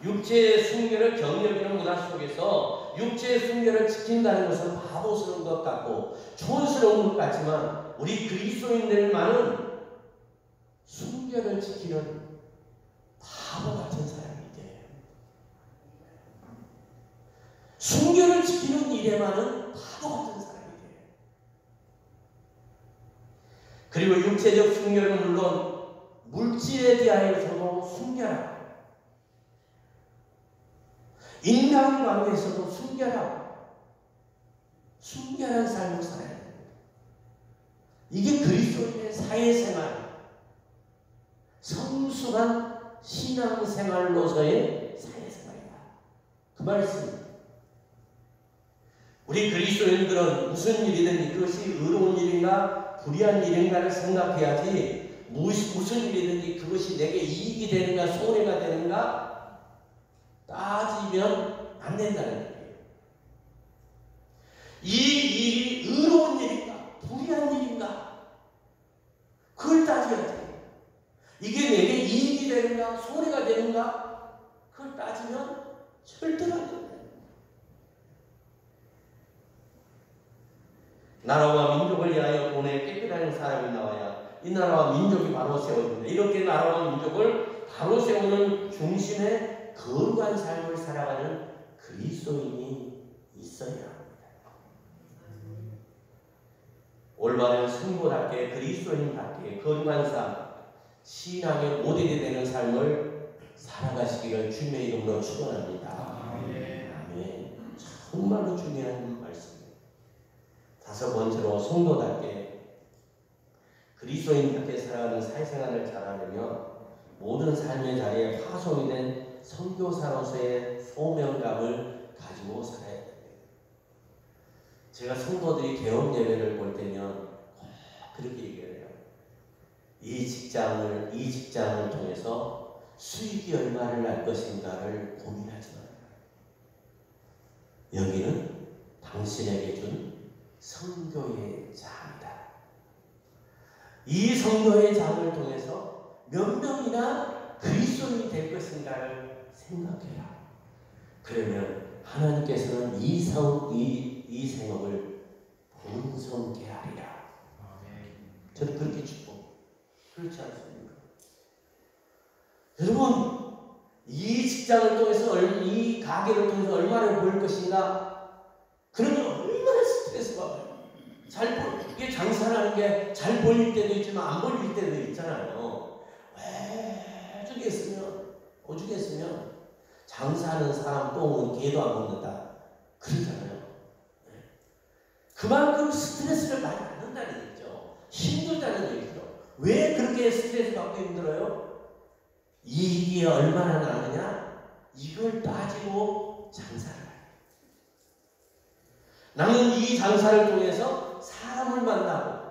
육체의 순결을 경력이는 문화 속에서 육체의 순결을 지킨다는 것은 바보스러운 것 같고 촌스러운 것 같지만 우리 그리스도인들만은 순결을 지키는 바보 같은 사람이 돼요. 순결을 지키는 일에만은 바보 같은 사람이 돼요. 그리고 육체적 순결은 물론 물질에 대하여서도 순결하고 인간관계에서도 순결하고 순결한 삶을 살아야 됩니다. 이게 그리스도인의 사회생활, 성숙한 신앙생활로서의 사회생활이다. 그 말씀입니다. 우리 그리스도인들은 무슨 일이든지 그것이 의로운 일인가 불의한 일인가를 생각해야지 무슨 일이든지 그것이 내게 이익이 되는가 손해가 되는가 따지면 안 된다는 얘기예요. 이 일이 의로운 일인가 불의한 일인가 그걸 따져야 돼요. 이게 내게 이익이 되는가 손해가 되는가 그걸 따지면 절대로 안 된다. 나라와 민족을 위하여 보내 깨끗한 사람이 나와야 이 나라와 민족이 바로 세워진다. 이렇게 나라와 민족을 바로 세우는 중심에 거룩한 삶을 살아가는 그리스도인이 있어야 합니다. 올바른 성도답게 그리스도인답게 거룩한 삶, 신앙의 모델이 되는 삶을 살아가시기를 주님의 이름으로 축원합니다. 아멘. 정말로 중요한 말씀입니다. 다섯 번째로 성도답게 그리스도인답게 살아가는 사회생활을 잘하려면 모든 삶의 자리에 파송이 된 선교사로서의 소명감을 가지고 살아야 됩니다. 제가 성도들이 개업 예배를 볼 때면 그렇게 얘기해요. 이 직장을 통해서 수익이 얼마를 날 것인가를 고민하지 마라. 여기는 당신에게 준 성교의 장이다. 이 성교의 장을 통해서 몇 명이나 그리스도인이 될 것인가를 생각해라. 그러면 하나님께서는 이 생업을 번성케 하리라. 저는 그렇게 축복. 그렇지 않습니까? 여러분, 이 직장을 통해서 이 가게를 통해서 얼마를 벌 것인가? 그러면 얼마나 스트레스 받아요. 이게 장사라는 게 잘 벌릴 때도 있지만 안 벌릴 때도 있잖아요. 오죽했으면 장사하는 사람 똥은 개도 안 먹는다. 그러잖아요. 그만큼 스트레스를 많이 받는다는 얘기죠. 힘들다는 얘기죠. 왜 그렇게 스트레스 받고 힘들어요? 이익이 얼마나 나느냐? 이걸 따지고 장사를 해요. 나는 이 장사를 통해서 사람을 만나고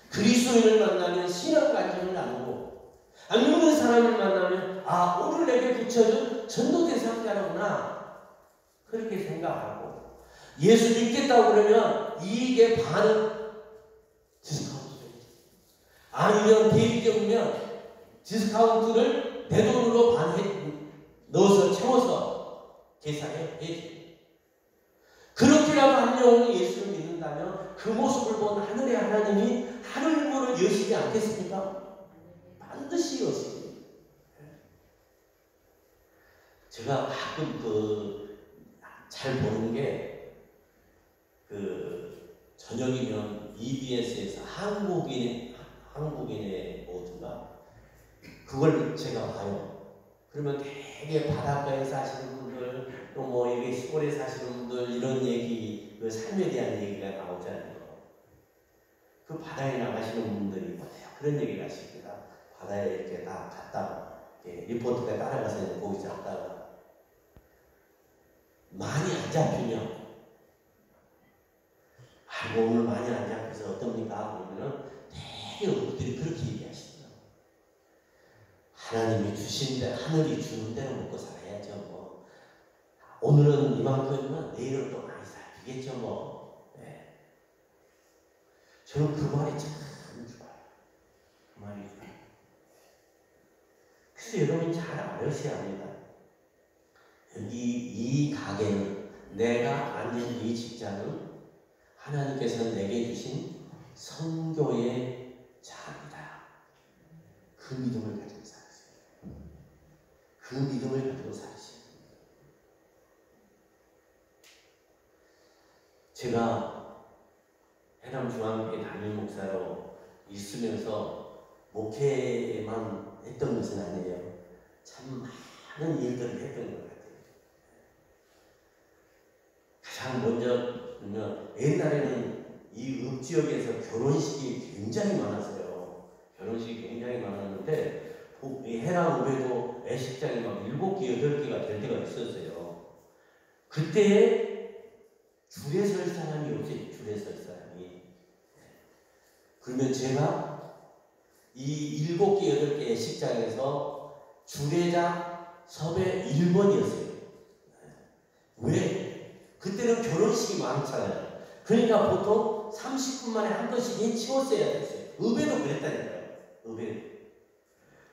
그리스도인을 만나면 신앙 간증을 나누고 안 믿는 사람을 만나면 오늘 내게 붙여준 전도 대상자로구나 그렇게 생각하고 예수 믿겠다고 그러면 이익의 반은 디스카운트 아니면 대리점이면 디스카운트를 내 돈으로 넣어서 채워서 계산해. 그렇게라도 한 영혼이 예수를 믿는다면 그 모습을 본 하늘의 하나님이 하늘 문을 여시지 않겠습니까? 반드시 여시지. 제가 가끔 잘 보는 게 저녁이면 EBS에서 한국인의 뭐든가 그걸 제가 봐요. 그러면 되게 바닷가에 사시는 분들 또 뭐 이게 시골에 사시는 분들 이런 얘기 그 삶에 대한 얘기가 나오잖아요. 그 바다에 나가시는 분들이 그런 얘기를 하십니다. 바다에 이렇게 다 갔다가 리포트가 따라가서 거기 잡다가 많이 안 잡히면 오늘 많이 안 잡혀서 어떻습니까? 그러면은 되게 어른들이 그렇게 얘기하시더라고요. 하나님이 주신 대 하늘이 주는 대로 먹고 살아야죠. 뭐. 오늘은 이만큼이면 내일은 또 많이 살피겠죠. 뭐. 네. 저는 그 말이 참 좋아요. 그 말이 좋아요. 그래서 여러분이 잘 알으셔야 합니다. 이 가게는, 내가 앉은 이 직장은 하나님께서 내게 주신 선교의 자리다. 그 믿음을 가지고 살았어요. 그 믿음을 가지고 살았어요. 제가 해남중앙교회 담임 목사로 있으면서 목회만 했던 것은 아니에요. 참 많은 일들을 했던 것 같아요. 가장 먼저 보면 옛날에는 이 읍지역에서 결혼식이 굉장히 많았어요. 결혼식이 굉장히 많았는데 해남 읍에도 애식장이 막 7개, 8개가 될 때가 있었어요. 그때에 줄에 설 사람이 없어요. 줄에 설 사람이. 그러면 제가 이 7개, 8개 애식장에서 주례장 섭외 1번이었어요. 왜? 그때는 결혼식이 많잖아요. 그러니까 보통 30분 만에 한 번씩 해치웠어야 됐어요. 읍에도 그랬다니까요. 읍에도.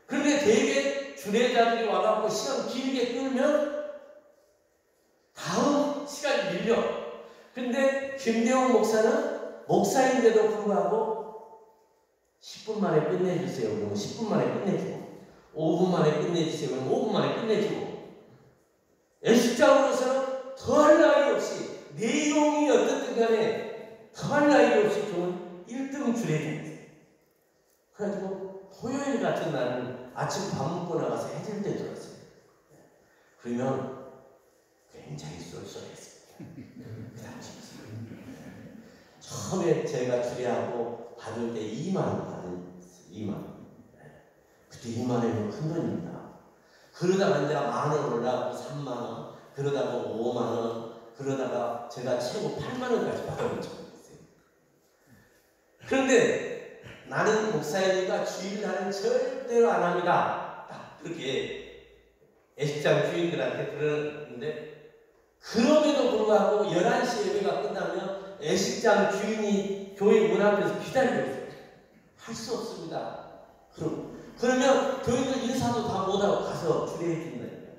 그런데 대개 주례자들이 와갖고 시간 길게 끌면 다음 시간이 밀려. 근데 김대웅 목사는 목사인데도 불구하고 10분 만에 끝내주세요. 그러면 10분 만에 끝내주고, 5분 만에 끝내주세요. 그러면 5분 만에 끝내주고, 애식장으로서는 더할 나위 없이, 내용이 어떻든 간에 더할 나위 없이 저는 1등 주례자였어요. 그래가지고 토요일 같은 날은 아침 밥 먹고 나가서 해질 때 들었어요. 그러면 굉장히 쏠쏠했어요. 그 당시 처음에 제가 주례하고 받을 때 2만 원 받은 2만 원. 그때 2만 원이면 큰 돈입니다. 그러다가 이제 만 원 올라가고 3만 원, 그러다가 5만 원, 그러다가 제가 최고 8만 원까지 받아본 적이 있어요. 그런데 나는 목사이니까 주일날은 절대로 안 합니다. 딱 그렇게 애식장 주인들한테 그러는데, 그럼에도 불구하고 11시 예배가 끝나면 애식장 주인이 교회 문 앞에서 기다리고 있어요. 할 수 없습니다. 그러면 교인들 인사도 다 못하고 가서 주례해 준다니까요.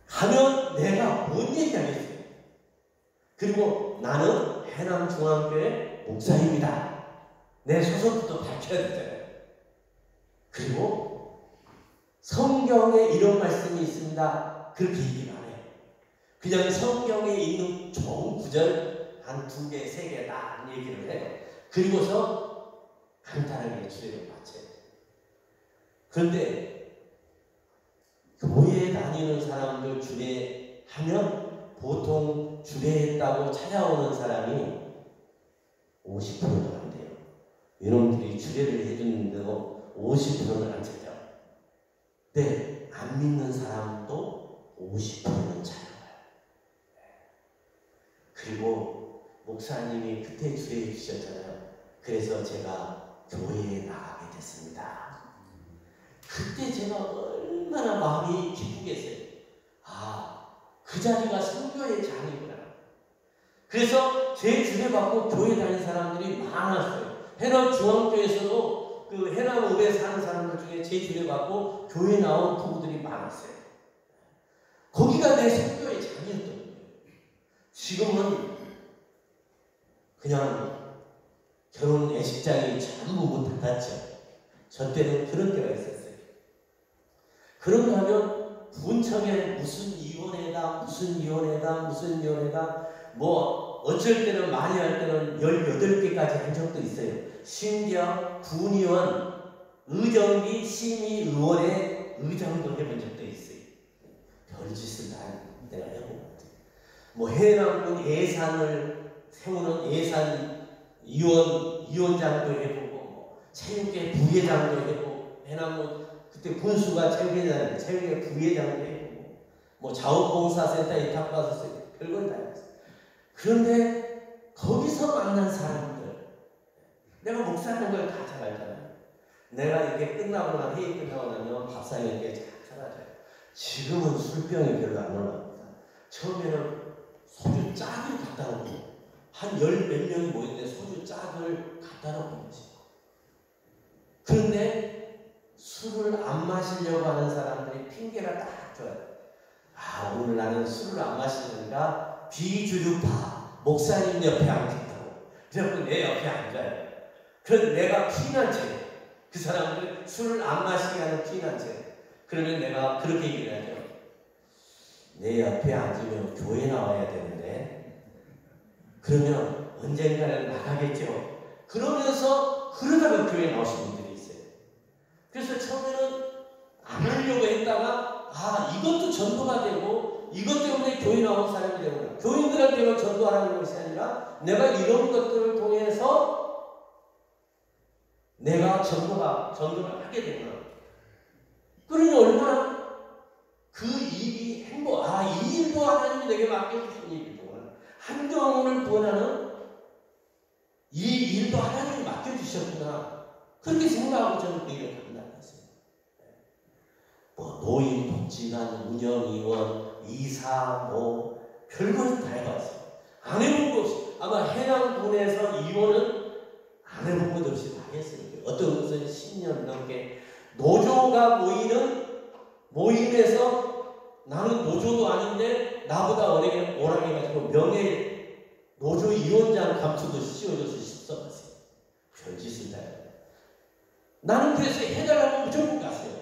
가면 내가 뭔 얘기하겠어요. 그리고 나는 해남중앙교회 목사입니다. 내 소속부터 밝혀야 되잖아요. 그리고 성경에 이런 말씀이 있습니다. 그렇게 얘기를 안 해요. 그냥 성경에 있는 좋은 구절 한 2개, 3개 딱 얘기를 해요. 그리고서 간단하게 주례를 마쳐요. 그런데 교회에 다니는 사람들 주례하면 보통 주례했다고 찾아오는 사람이 50%도 안 돼요. 여러분들이 주례를 해주는데도 50%는 안 찾아요. 근데 안 믿는 사람도 50%는 찾아와요. 그리고 목사님이 그때 주례해 주셨잖아요. 그래서 제가 교회에 나가게 됐습니다. 그때 제가 얼마나 마음이 기쁘겠어요. 아, 그 자리가 선교의 장이구나. 그래서 제 주례받고 교회 다니는 사람들이 많았어요. 해남중앙교회에서도 그 해남읍에 사는 사람들 중에 제 주례받고 교회 나온 부부들이 많았어요. 거기가 내 선교의 장이었던 거예요. 지금은 그냥 결혼 애식장이 전부 문 닫았죠. 저 때는 그런 때가 있었어요. 그런가 하면 부은청에 무슨 위원회다, 무슨 위원회다, 무슨 위원회다, 뭐 어쩔 때는 많이 할 때는 18개까지 한 적도 있어요. 심지어 군의원, 의정비 심의의원의 의장도 해본 적도 있어요. 별짓을 다 내가 해본 것 같아요. 뭐 해남군 예산을 세우는 예산 위원장도 해보고, 뭐 체육회 부회장도 해보고, 해남군 그때 군수가 체육회장인데 체육회 부회장도 해보고, 뭐 자원봉사센터 이탁 받았어요. 별걸 다 했어요. 그런데 거기서 만난 사람들, 내가 목사하는 걸 다 잘 알잖아요. 내가 이렇게 끝나고 나 회의 끝나고 나면 밥상에 이렇게 잘 사라져요. 지금은 술병이 별로 안 올라갑니다. 처음에는 소주 짝을 갖다 놓고 한 10몇 명이 모였는데 소주 짝을 갖다 놓고 거지. 그런데 술을 안 마시려고 하는 사람들이 핑계가 딱 좋아요. 아, 오늘 나는 술을 안 마시니까 비주류파 목사님 옆에 앉겠다고. 그래서 내 옆에 앉아요. 그래서 내가 피난 채, 그 사람들 술을 안 마시게 하는 피난 채. 그러면 내가 그렇게 얘기를 하죠. 내 옆에 앉으면 교회 나와야 되는데, 그러면 언젠가는 나가겠죠. 그러면서 그러다가 교회 나오신 분들이 있어요. 그래서 처음에는 안 하려고 했다가 이것도 전도가 되고 이것 때문에 교회 나온 사람이 되는 거야. 교인들한테만 전도하라는 것이 아니라 내가 이런 것들을 통해서 내가 전도를 하게 되는 거야. 그러니 얼마나 그 일이 이 일도 하나님이 내게 맡겨주신 일이구나. 한경을 구원하는 이 일도 하나님이 맡겨주셨구나. 그렇게 생각하고 저는 그 일을 감당했어요. 노인, 복지관, 운영위원, 이사, 별걸 다 해봤어요. 안 해본 것 없이, 아마 해남군에서 이원은 안 해본 것 없이 다 했어요. 어떤 것은 10년 넘게 노조가 모이는 모임에서 나는 노조도 아닌데 나보다 오락해가지고 명예 노조 위원장 감투도 씌워줘서 써봤어요. 별짓을 다 해요. 나는 그래서 해달라고 무조건 갔어요.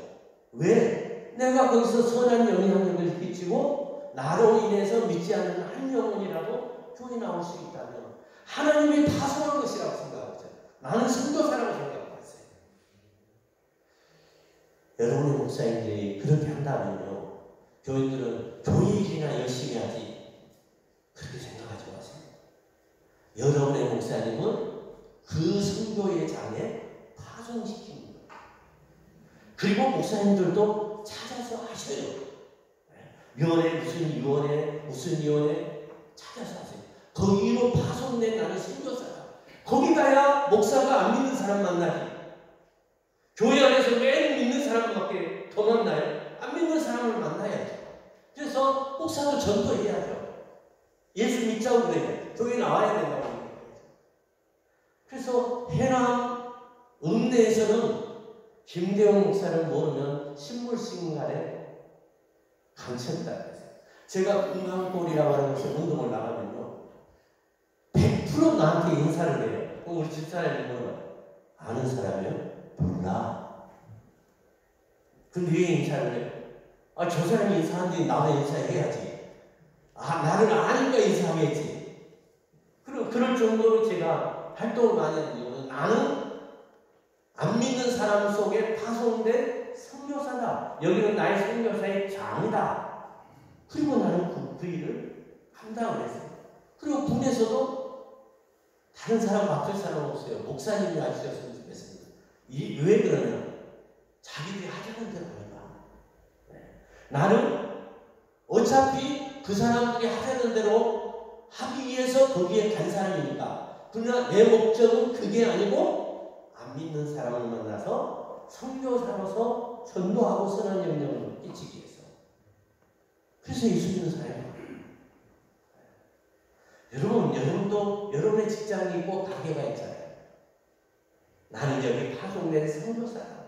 왜? 내가 거기서 선한 영향력을 끼치고 나로 인해서 믿지 않는 한 영혼이라도 교회 나올 수 있다면 하나님이 파송한 것이라고 생각하죠. 나는 선교사라고 생각했어요. 여러분의 목사님들이 그렇게 한다면요, 교인들은 교회 일이나 열심히 하지 그렇게 생각하지 마세요. 여러분의 목사님은 그 선교의 장에 파송시킵니다. 그리고 목사님들도 찾아서 하셔요. 위원회 무슨 위원회 찾아서 하세요. 거기로 파송된 나는 선교사다. 거기 가야 목사가 안 믿는 사람 만나지. 교회 안에서 매일 믿는 사람밖에 더 만나요? 안 믿는 사람을 만나야죠. 그래서 목사도 전도해야죠. 예수 믿자고 그래요. 교회 나와야 된다고 그래요. 그래서 해남 읍내에서는 김대웅 목사를 모르면 신물신간에 강쳤다 그랬어요. 제가 금강골이라고 하는 곳에 운동을 나가면요, 100% 나한테 인사를 해요. 우리 집사람이 뭐라고? 아는 사람이요? 몰라. 근데 왜 인사를 해요? 저 사람이 인사하는데 나도 인사해야지. 나를 아니까 인사하겠지. 그럴 정도로 제가 활동을 많이 하는 이유는 나는 안 믿는 사람 속에 파송된 선교사다. 여기는 나의 선교사의 장이다. 그리고 나는 그 일을 한다고 했어요. 그리고 군에서도 다른 사람 맡을 사람 없어요. 목사님이 와주셨으면 좋겠습니다. 왜 그러냐? 자기들이 하자는 대로 하니까. 나는 어차피 그 사람들이 하자는 대로 하기 위해서 거기에 간 사람이니까. 그러나 내 목적은 그게 아니고 안 믿는 사람을 만나서 선교사로서 전도하고 선한 영향을 끼치기 위해서. 그래서 예수 믿는 사람이에요. 여러분도 여러분의 직장이 있고 가게가 있잖아요. 나는 여기 파송된 선교사다.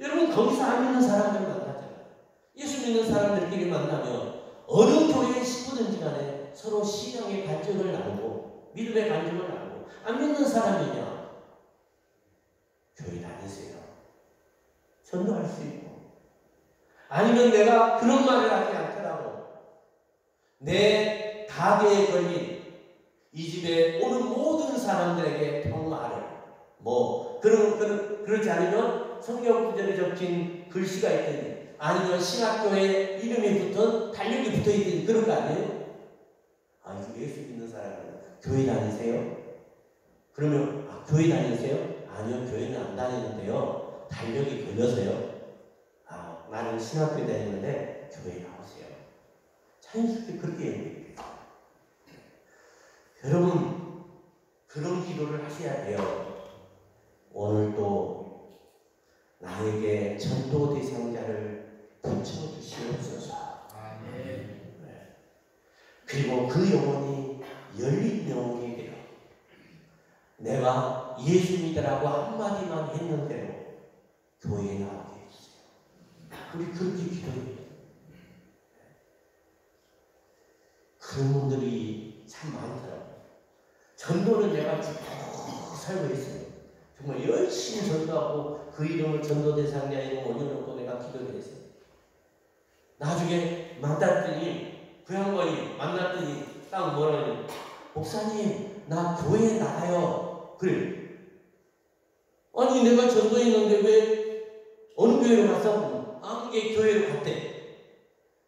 여러분 거기서 안 믿는 사람들 만나잖아요. 예수 믿는 사람들끼리 만나면 어느 교회에 식구든지 간에 서로 신앙의 간증을 나누고 믿음의 간증을 나누고. 안 믿는 사람이냐? 교회 다니세요. 전도할 수 있고. 아니면 내가 그런 말을 하지 않더라도 내 가게에 걸린 이 집에 오는 모든 사람들에게 평화를 그렇지 않으면 성경 구절에 적힌 글씨가 있든지 아니면 신학교에 이름이 붙은 달력이 붙어있든지 그런 거 아니에요? 이거 예수 믿는 사람은 교회 다니세요? 그러면 교회 다니세요? 아니요, 교회는 안 다니는데요. 달력이 걸려서요. 나는 신학교에 다니는데 교회에 나오세요. 자연스럽게 그렇게 얘기해요. 여러분, 그런 기도를 하셔야 돼요. 오늘도 나에게 전도 대상자를 붙여주시옵소서. 그리고 그 영혼이 열린 영혼이 되어 내가 예수 믿으라고 한마디만 했는데도 교회에 나오게 해주세요. 우리 그렇게 기도해요. 전도는 내가 쭉 살고 있어요. 정말 열심히 전도하고 그 이름을 전도 대상자 이름 올려놓고 내가 기도를 했어요. 나중에 만났더니 그 양반이 만났더니 딱 뭐라니, 목사님 나 교회 나가요. 그래. 아니 내가 전도했는데 왜 어느 교회로 갔어? 아무개 교회로 갔대.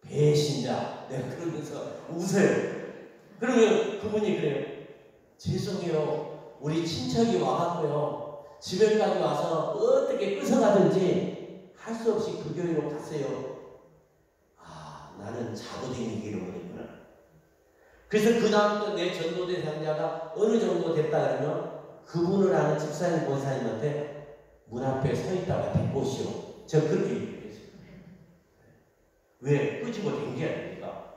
배신자. 내가 그러면서 웃어요. 그러면 그분이 그래요. 죄송해요. 우리 친척이 와갖고요. 집에까지 와서 어떻게 끄서가든지 할 수 없이 그 교회로 갔어요. 아, 나는 자부댕이기로 그랬구나. 그래서 그 다음부터 내 전도 대상자가 어느 정도 됐다 그러면 그분을 아는 집사님 권사님한테 문 앞에 서 있다가 데리고오시오. 제가 그렇게 얘기했어요. 왜? 끄집어 댄 게 아닙니까?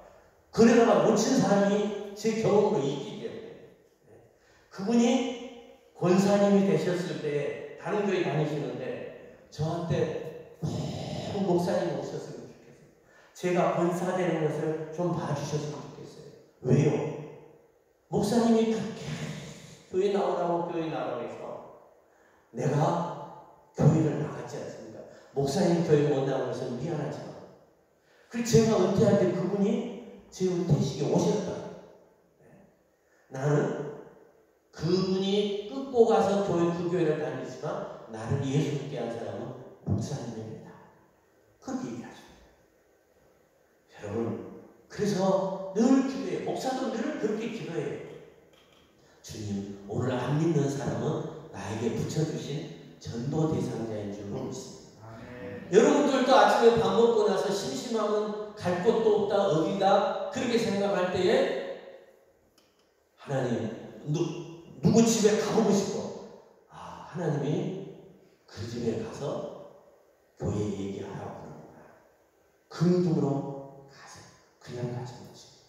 그러다가 놓친 사람이 제 경험으로 있기 때문에. 그분이 권사님이 되셨을 때 다른 교회 다니시는데 저한테 꼭 목사님 오셨으면 좋겠어요. 제가 권사 되는 것을 좀 봐주셨으면 좋겠어요. 왜요? 목사님이 그렇게 교회 나오라고 해서 내가 교회를 나갔지 않습니까? 목사님 교회 못 나온 것은 미안하지만 그리고 제가 은퇴할 때 그분이 제 은퇴식에 오셨다. 나는 그분이 끊고 가서 그 교회를 다니지만 나를 예수님께 한 사람은 목사님입니다. 그렇게 얘기하십니다. 여러분, 그래서 늘 기도해요. 목사도 늘 그렇게 기도해요. 주님, 오늘 안 믿는 사람은 나에게 붙여주신 전도 대상자인 줄로 믿습니다. 여러분들도 아침에 밥 먹고 나서 심심하면 갈 곳도 없다, 어디다 그렇게 생각할 때에 하나님, 누구 집에 가보고 싶어. 아, 하나님이 그 집에 가서 교회 얘기하라고 그러는구나. 그 믿음으로 가세요. 그냥 가시는 것입니다.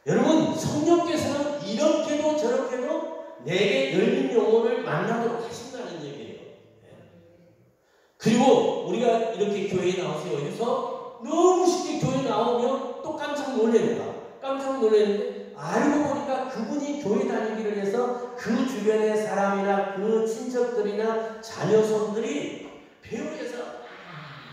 여러분, 성령께서는 이렇게도 저렇게도 내게 열린 영혼을 만나도록 하신다는 얘기예요. 그리고 우리가 이렇게 교회에 나와서 여기서 너무 쉽게 교회 나오면 또 깜짝 놀래니까. 깜짝 놀랐는데 알고 보니까 그분이 교회 다니기를 해서 그 주변의 사람이나 그 친척들이나 자녀손들이 배우에서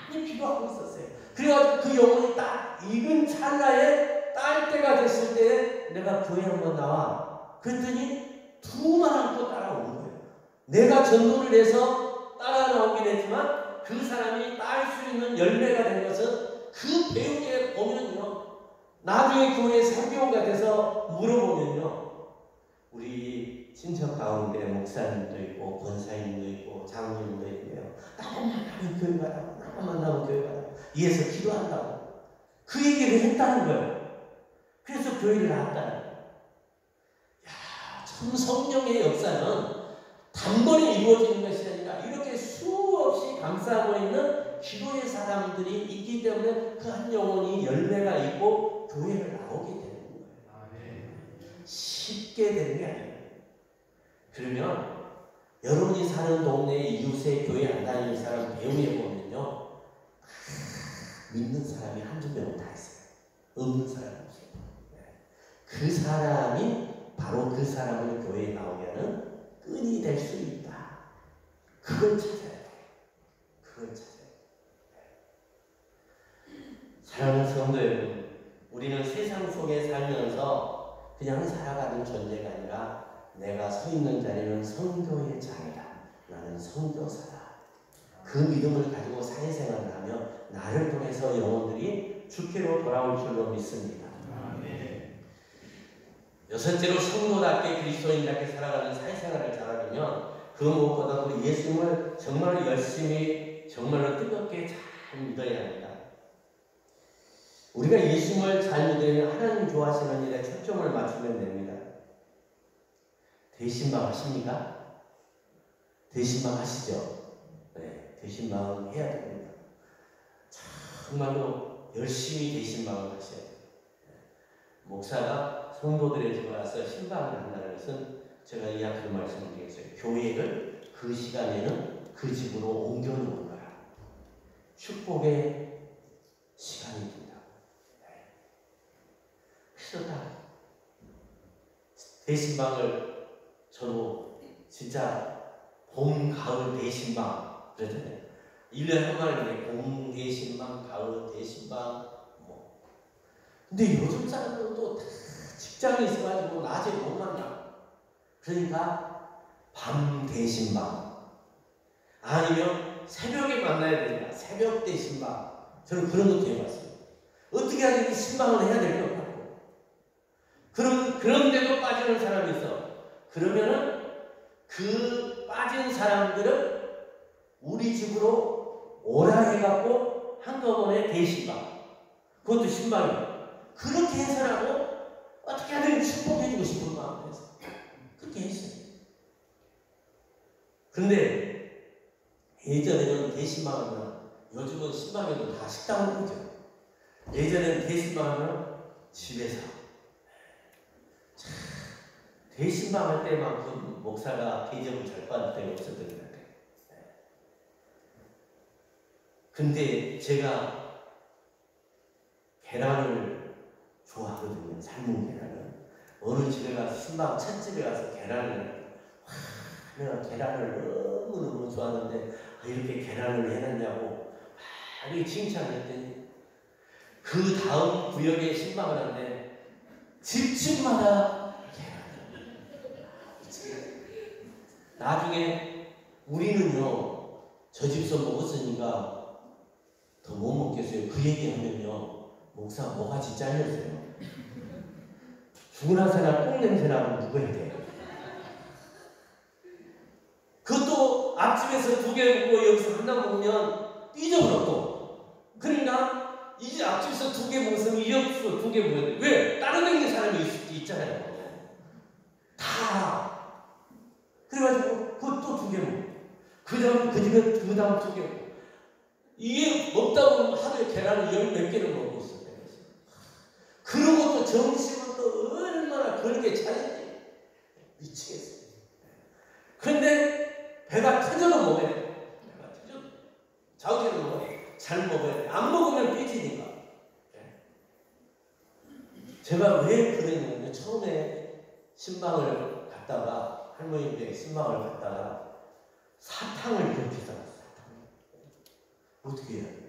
많이 기도하고 있었어요. 그래가지고 그 영혼이 딱 익은 찰나에 딸 때가 됐을 때 내가 교회 한번 나와. 그랬더니 두만 안고 따라오는 거예요. 내가 전도를 해서 따라 나오긴 했지만 그 사람이 딸 수 있는 열매가 된 것은 그 배우에 보면요. 나중에 교회 상교가 돼서 물어보면요. 우리 친척 가운데 목사님도 있고 권사님도 있고 장로님도 있고요. 나만 만나면 교회 가라고. 나만 만나면 교회 가라고. 이에서 기도한다고. 그 얘기를 했다는 거예요. 그래서 교회를 나왔다는 거예요. 야, 참 성령의 역사는 단번에 이루어지는 것이 아니라 이렇게 수없이 감싸고 있는 기도의 사람들이 있기 때문에 그 한 영혼이 열매가 있고 교회를 나오게 되는 거예요. 쉽게 되는 게 아니에요. 그러면 여러분이 사는 동네에 이웃에 교회 안 다니는 사람 배우에 보면요. 믿는 사람이 한두 명 다 있어요. 없는 사람이 없어요. 그 사람이 바로 그 사람을 교회에 나오게 하는 끈이 될 수 있다. 그걸 찾아야 돼요. 그걸 찾아야 돼요. 사랑하는 성도 여러분, 우리는 세상 속에 살면서 그냥 살아가는 존재가 아니라 내가 서 있는 자리는 선교의 자리다. 나는 선교사다. 그 믿음을 가지고 사회생활을 하며 나를 통해서 영혼들이 주께로 돌아올 줄로 믿습니다. 여섯째로 성도답게 그리스도인답게 살아가는 사회생활을 잘하려면 그 무엇보다도 예수님을 정말 열심히 정말로 뜨겁게 잘 믿어야 합니다. 우리가 예수님을 잘 믿으면 하나님 좋아하시는 일에 초점을 맞추면 됩니다. 대신방 하십니까? 대신방 하시죠? 네, 대신방은 해야 됩니다. 정말로 열심히 대신방을 하셔야 돼요. 목사가 성도들의 집에 와서 신방을 한다는 것은 제가 이야기를 말씀드리겠어요. 교회를 그 시간에는 그 집으로 옮겨놓은 거야. 축복의 시간입니다. 그래서 다 대신방을 저도 진짜 봄, 가을 대신방 그러잖아요. 1년에 한 번에 봄 대신방, 가을 대신방 뭐. 근데 요즘 사람들도 다 직장에 있어가지고 낮에 못 만나. 그러니까 밤 대신방 아니면 새벽에 만나야 된다. 새벽 대신방. 저는 그런 것도 해봤어요. 어떻게 하든지 신방을 해야 될 것 같고. 그런데도 빠지는 사람이 있어. 그러면은 그 빠진 사람들은 우리 집으로 오라 해갖고 한꺼번에 대신방. 그것도 신방이에요. 그렇게 해서라도 어떻게 하든 축복해주고 싶은 마음에서 그렇게 했어요. 근데 예전에는 대신방하면 요즘은 신방에도 다 식당을 보죠. 예전에는 대신방하면 집에서 대신방할 때만큼 목사가 대접을 잘 받을 때가 없었던 것 같아요. 근데 제가 계란을 좋아하거든요. 삶은 계란을. 어느 집에 가서 신방 첫 집에 가서 계란을 내가 계란을 너무너무 좋아하는데 이렇게 계란을 해놨냐고 이렇게 칭찬을 했더니 그 다음 구역에 신방을 하는데 집집마다 계란을. 나중에 우리는요 저 집서 먹었으니까 더 못 먹겠어요. 그 얘기하면요 목사 뭐가지 잘렸어요. 죽은 사람 똥 냄새나면 누가 해야 돼요? 그것도 앞집에서 2개 먹고 여기서 하나 먹으면 삐져버려 또. 그러니까 이제 앞집에서 2개 먹으면 이역수로 2개 먹어야 돼. 왜? 다른 데 있는 사람이 있잖아요. 다. 그래가지고 그것도 2개 먹어. 그 집에 그 다음 2개 먹어. 이게 먹다 보면 하루에 계란을 10몇 개를 먹고 있어. 그러고 또 점심은 또 얼마나 그렇게 차렸지. 미치겠어. 그런데 배가 터져도 먹어야 돼. 배가 터져도. 자우지도 먹어야 돼. 잘 먹어야 돼. 안 먹으면 삐지니까. 제가 왜 그랬냐면 처음에 신방을 갔다가 할머니께 신방을 갔다가 사탕을 그렇게 사갔어요. 어떻게 해야 돼?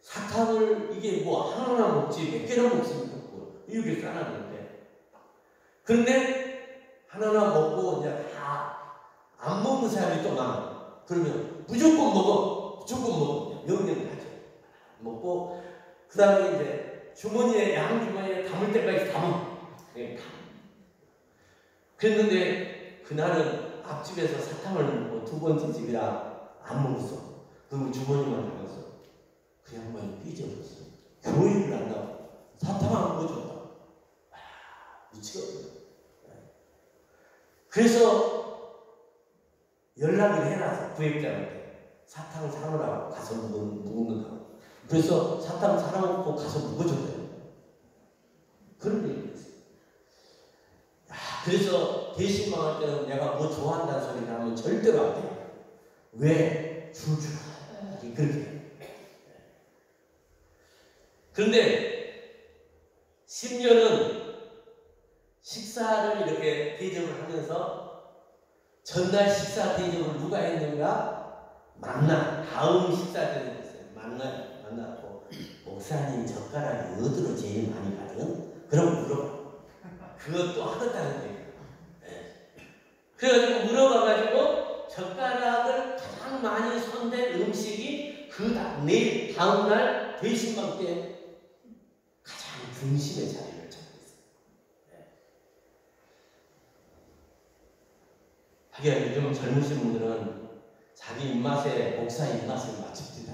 사탕을 이게 뭐 하나 먹지 몇 개나 먹습니까? 이렇게 싸놨는데 그런데 하나나 먹고 이제 다 안 먹는 사람이 또 많아. 그러면 무조건 먹어. 무조건 먹어. 명령을 하죠. 먹고 그 다음에 이제 주머니에 양 주머니에 담을 때까지 담아. 그냥 담아. 그랬는데 그날은 앞집에서 사탕을 먹고 2번째 집이라 안 먹었어. 그리고 주머니만 담았어. 그 양반이 삐져버렸어. 교회를 안 나와. 사탕 안 먹어줬다. 미치겠어. 그래서 연락을 해놔서 구획자한테 사탕을 사놓으라고 가서 묵는다고. 그래서 사탕 사놓고 가서 묵어줬대요. 그런 얘기를 했어요. 그래서 대신방할 때는 내가 뭐 좋아한다는 소리를 하면 절대로 안 돼요. 왜? 줄줄 그렇게 해요. 그런데 10년은 식사를 이렇게 대접을 하면서 전날 식사 대접을 누가 했는가? 다음 식사 대접을 했어요. 만나고 목사님 젓가락이 어디로 제일 많이 가요? 그럼 물어봐. 그것도 하겠다는 거예요. 그래가지고 물어봐가지고 젓가락을 가장 많이 손댄 음식이 내일 다음날 대신방 때 가장 중심의 자리를 잡고 있어요. 하긴 요즘 젊으신 분들은 자기 입맛에 목사 입맛을 맞춥니다.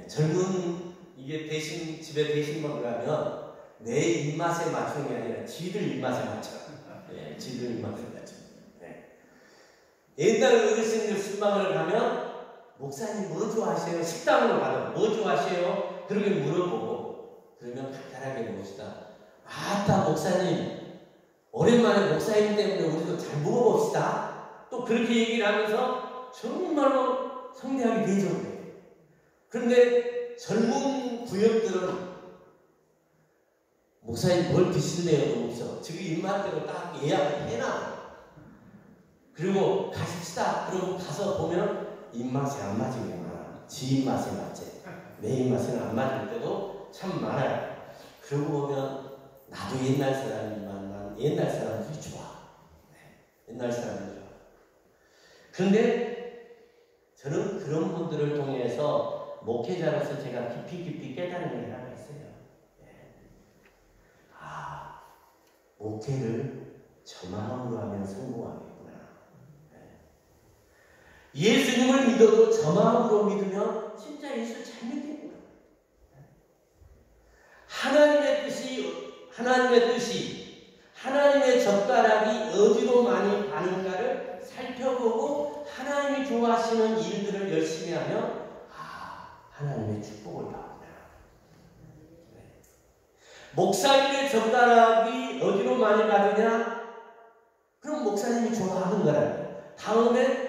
젊은 이게 집에 대신방을 가면 내 입맛에 맞추는 게 아니라 지들 입맛에 맞춰. 지들 입맛에 맞춰. 옛날 어르신들 신방을 가면 목사님 뭐 좋아하세요? 식당으로 가면 뭐 좋아하세요? 그렇게 물어보고 그러면 간단하게 봅시다. 아따 목사님 오랜만에 목사님 때문에 우리도 잘 먹어봅시다. 또 그렇게 얘기를 하면서 정말로 성대하게 대접을 해요. 그런데 젊은 구역들은 목사님 뭘 드실래요? 없어. 지금 입맛대로 딱 예약을 해놔. 그리고 가십시다. 그러고 가서 보면 입맛에 안 맞은 게 많아. 지 입맛에 맞지. 내 입맛에는 안 맞을 때도 참 많아요. 그러고 보면 나도 옛날 사람이지만 난 옛날 사람들이 좋아. 옛날 사람들이 좋아. 그런데 저는 그런 분들을 통해서 목회자로서 제가 깊이 깨달은 게 하나 있어요. 목회를 저 마음으로 하면 성공하겠구나. 예수님을 믿어도 저 마음으로 믿으면 진짜 예수 잘 믿겠구나. 하나님의 뜻이 하나님의 젓가락이 어디로 많이 가는가를 살펴보고 하나님이 좋아하시는 일들을 열심히 하면 하나님의 축복을 받는다. 목사님의 젓가락이 어디로 많이 가느냐? 그럼 목사님이 좋아하는 거라요. 다음에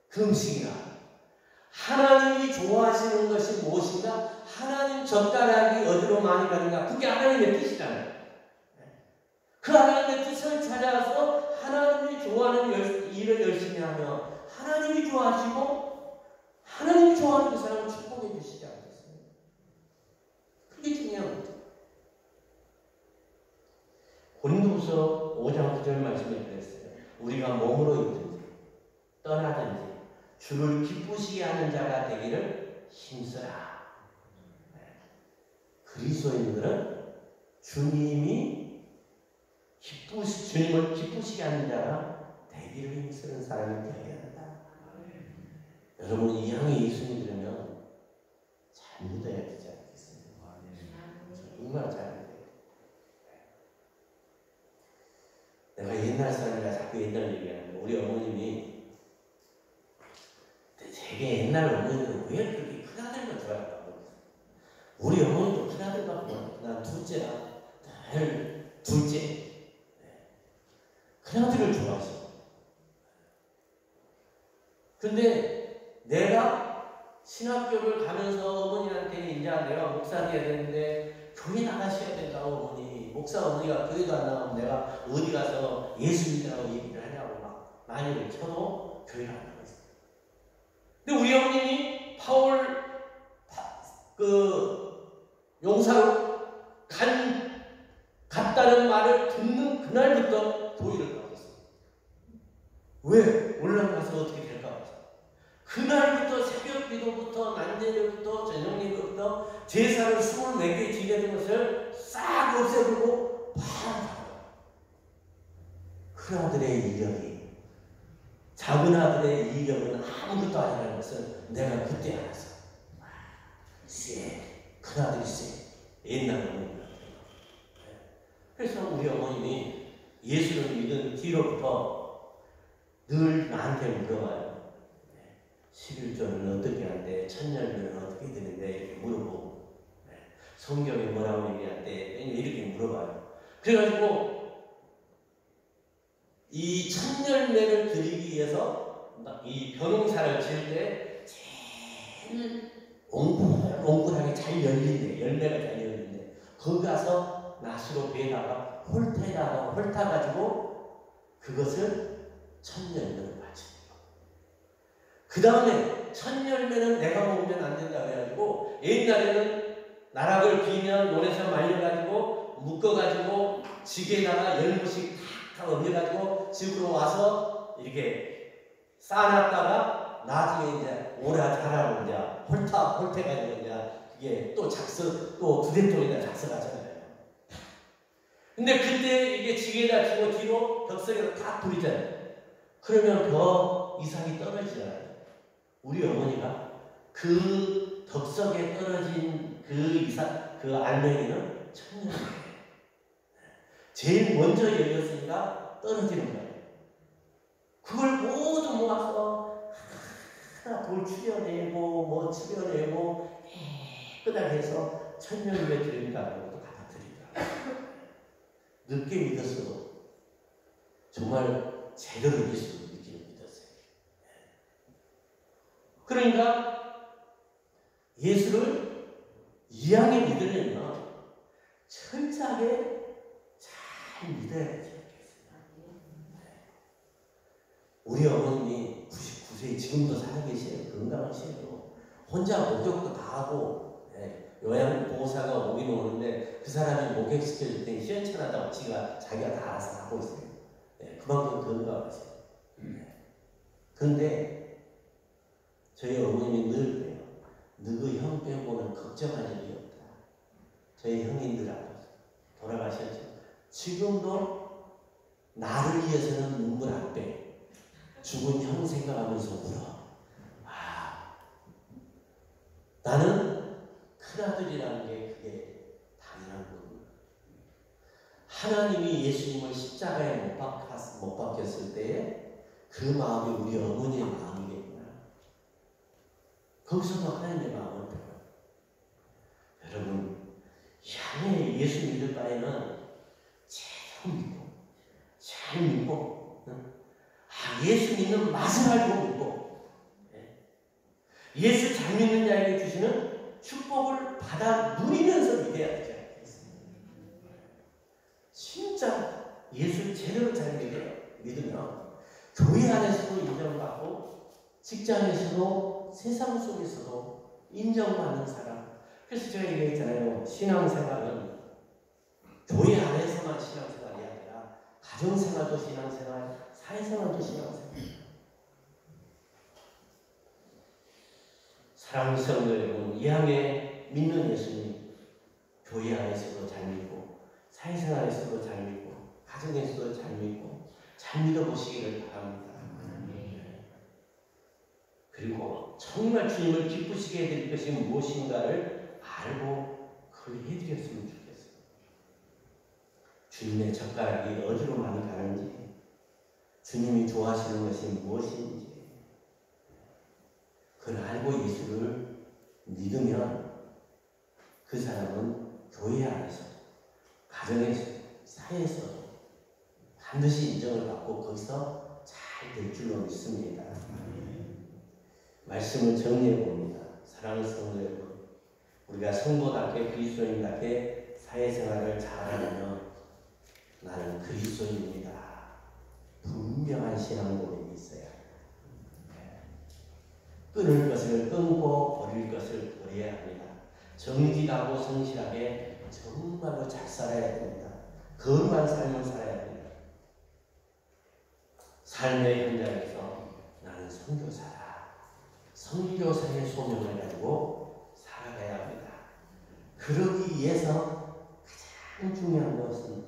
금식이나 하나님이 좋아하시는 것이 무엇인가? 하나님 젓가락이 어디로 많이 가는가? 그게 하나님의 뜻이잖아요. 그 하나님의 뜻을 찾아서 하나님이 좋아하는 일을 열심히 하며 하나님이 좋아하시고 하나님이 좋아하는 그 사람을 축복해 주시지 않겠어요? 그게 중요한 거죠. 고린도후서 5장 9절 말씀에 그랬어요. 우리가 몸으로 있든지 떠나든지 주를 기쁘시게 하는 자가 되기를 힘쓰라. 그리스도인들은 주님을 기쁘시게 하는 자가 되기를 힘쓰는 사람이 되어야 한다. 여러분 이 향이 예수님 들으면 잘 믿어야 되지 않겠어요? 정말 잘 믿어요. 내가 옛날 사람이라 자꾸 옛날 얘기하는데 우리 어머님이 되게 옛날 어머니는 왜 그렇게 큰아들만 좋아했다고. 우리 어머니도 큰아들밖에 없고 난 둘째라 늘 둘째. 큰아들을 좋아하셔. 근데 내가 신학교를 가면서 어머니한테 이제 내가 목사 돼야 되는데 교회 나가셔야 된다고 어머니. 목사 어머니가 교회도 안 나가면 내가 어디 가서 예수 믿으라고 얘기를 하냐고 막 많이를 쳐도 교회를 안 나갔어요. 근데 우리 어머님이 파울 용사로 갔다는 말을 듣는 그날부터 교회를 나갔어요. 왜? 올라가서 어떻게 될까 봐. 그날부터 새벽 기도부터 난제일부터 저녁 예배부터 제사를 24개 지내는 것을 싹 없애버리고 바로 큰아들의 이력이 작은 아들의 이력은 아무것도 아니라는 것을 내가 그때 알았어. 큰아들이 옛날 어머니가. 그래서 우리 어머님이 예수를 믿은 뒤로부터 늘 나한테 물어봐요. 11조는 어떻게 하는데 천년은 어떻게 되는데 이렇게 물어보고 성경에 뭐라고 얘기하는데 이렇게 물어봐요. 그래가지고 이 천열매를 드리기 위해서 이 벼농사를 지을 때 제일 옹골하게 잘 열린대. 열매가 잘 열린대. 거기 가서 낫으로 베다가 훑어가지고 그것을 천열매로 바칩니다. 그 다음에 천열매는 내가 먹으면 안 된다 그래가지고 옛날에는 나락을 비면 논에서 말려가지고 묶어가지고 지게에다가 10무씩 탁 얹어가지고 집으로 와서 이렇게 쌓아놨다가 나중에 이제 오라 자라고 이제 홀태가지고 이제 그게 또 또 두대통에다 작석하잖아요. 근데 그때 이게 지게에다 치고 뒤로 벽석에다 탁 뿌리잖아요. 그러면 더 이상이 떨어지잖아요. 우리 어머니가 그 덕석에 떨어진 그 알맹이는 천년이에요. 제일 먼저 열렸으니까 떨어지는 거예요. 그걸 모두 모아서 하나 돌 추려내고 뭐 추려내고 깨끗하게 해서 천년후에 드립니다. 그것도 갖다 드리더라고요. 늦게 믿었어도 정말 제대로 믿었어요. 그러니까 예수를 이왕에 믿으려면 철저하게 잘 믿어야 되지 않겠어요? 우리 어머님이 99세 지금도 살아 계시요 건강하시요. 혼자 목욕도 다 하고 요양보호사가 오긴 오는데 그 사람이 목욕시켜줄 때 시원찮았다고 자기가 다 알아서 하고 있어요. 그만큼 건강하세요. 그런데 저희 어머님이 늘 그래요. 너희 형 빼고는 걱정할 일이 없다. 저희 형이 늘 아파서 돌아가셨죠. 지금도 나를 위해서는 눈물 안 빼. 죽은 형 생각하면서 울어. 나는 큰아들이라는 게 그게 당연한 거구나. 하나님이 예수님을 십자가에 못 박혔을 때에 그 마음이 우리 어머니의 마음이겠구나. 거기서도 하나님의 마음을 배워요. 여러분, 향해 예수 믿을 바에는 제대로 믿고, 잘 믿고, 예수 믿는 맛을 알고 믿고, 예수 잘 믿는 자에게 주시는 축복을 받아 누리면서 믿어야 되지 않겠습니까? 진짜 예수 제대로 잘 믿으면 교회 안에서도 인정받고 직장에서도 세상 속에서도 인정받는 사람. 그래서 제가 얘기했잖아요. 신앙생활은 교회 안에서만 신앙생활이 아니라 가정생활도 신앙생활, 사회생활도 신앙생활. 사랑하는 성도 여러분, 이 향해 믿는 예수님 교회 안에서도 잘 믿고 사회생활에서도 잘 믿고 가정에서도 잘 믿고 잘 믿어보시기를 바랍니다. 그리고 정말 주님을 기쁘시게 해드릴 것이 무엇인가를 알고 그걸 해드렸으면 좋겠어요. 주님의 젓가락이 어디로 많이 가는지, 주님이 좋아하시는 것이 무엇인지 그걸 알고 예수를 믿으면 그 사람은 교회 안에서, 가정에서, 사회에서 반드시 인정을 받고 거기서 잘 될 줄로 믿습니다. 말씀을 정리해 봅니다. 사랑하는 성도 여러분, 우리가 성도답게 그리스도인답게 사회생활을 잘하려면 나는 그리스도인입니다. 분명한 신앙 고백이 있어야 합니다. 끊을 것을 끊고 버릴 것을 버려야 합니다. 정직하고 성실하게 정말로 잘 살아야 됩니다. 거룩한 삶을 살아야 됩니다. 삶의 현장에서 나는 선교사다. 선교사의 소명을 가지고 살아가야 합니다. 그러기 위해서 가장 중요한 것은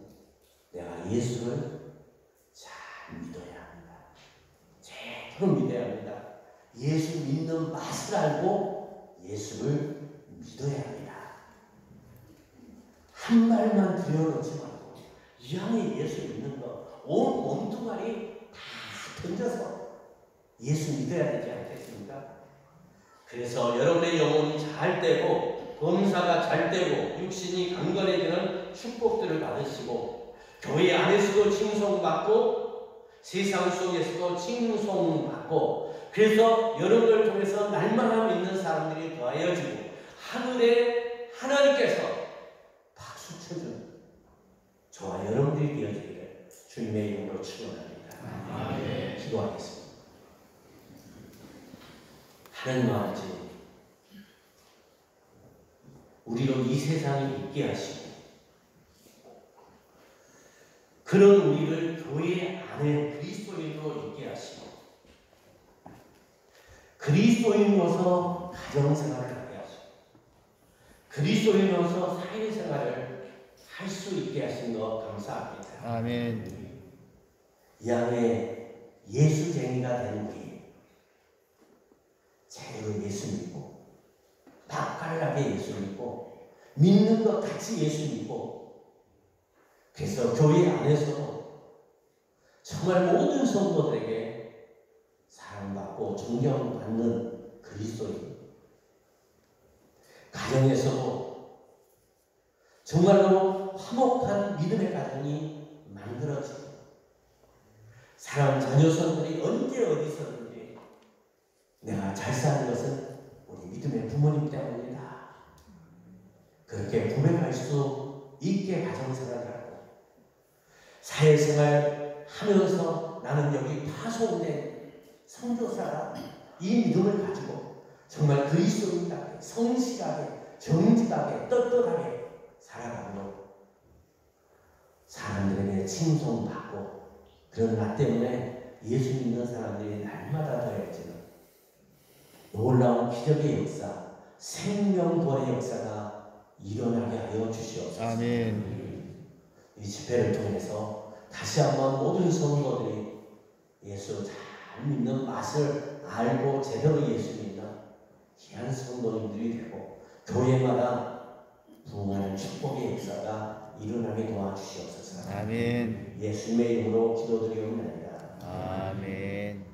내가 예수를 잘 믿어야 합니다. 제대로 믿어야 합니다. 예수 믿는 맛을 알고 예수를 믿어야 합니다. 한 말만 들여놓지 말고 이 향에 예수 믿는 거 온 몸뚱아리 다 던져서 예수 믿어야 되지 않겠습니까? 그래서 여러분의 영혼이 잘 되고 범사가 잘 되고 육신이 강건해지는 축복들을 받으시고 교회 안에서도 칭송받고 세상 속에서도 칭송받고 그래서 여러분을 통해서 날마다 믿는 사람들이 더하여지고 하늘에 하나님께서 박수 쳐주는 저와 여러분들이 되어지기를 주님의 이름으로 축원합니다. 기도하겠습니다. 하나님 아버지, 우리로 이 세상에 있게 하시고 그런 우리를 교회 안에 그리스도인으로 있게 하시고 그리스도인으로서 가정생활을 하게 하시고 그리스도인으로서 사회생활을 할 수 있게 하신 것 감사합니다. 아멘. 이 안에 예수쟁이가 된 우리 제대로 예수 믿고 맛깔나게 예수 믿고 믿는 것 같이 예수 믿고 그래서 교회 안에서도 정말 모든 성도들에게 사랑받고 존경받는 그리스도인, 가정에서도 정말로 화목한 믿음의 가정이 만들어지고 사랑 자녀선들이 언제 어디서든지 내가 잘 사는 것은 우리 믿음의 부모님 때문이다. 그렇게 고백할 수 있게 생활 하면서 나는 여기 파송된 선교사가 이 믿음을 가지고 정말 그리스도인답게 성실하게 정직하게 떳떳하게 살아가도록 사람들에게 칭송받고 그런 나 때문에 예수 믿는 사람들이 날마다 더해지는 놀라운 기적의 역사, 생명권의 역사가 일어나게 하여 주시옵소서. 아멘. 이 집회를 통해서 다시 한번 모든 성도들이 예수 잘 믿는 맛을 알고 제대로 예수 믿는 귀한 성도님들이 되고 교회마다 부흥하는 축복의 역사가 일어나게 도와주시옵소서. 아멘. 예수님의 이름으로 기도드리옵나이다. 아멘.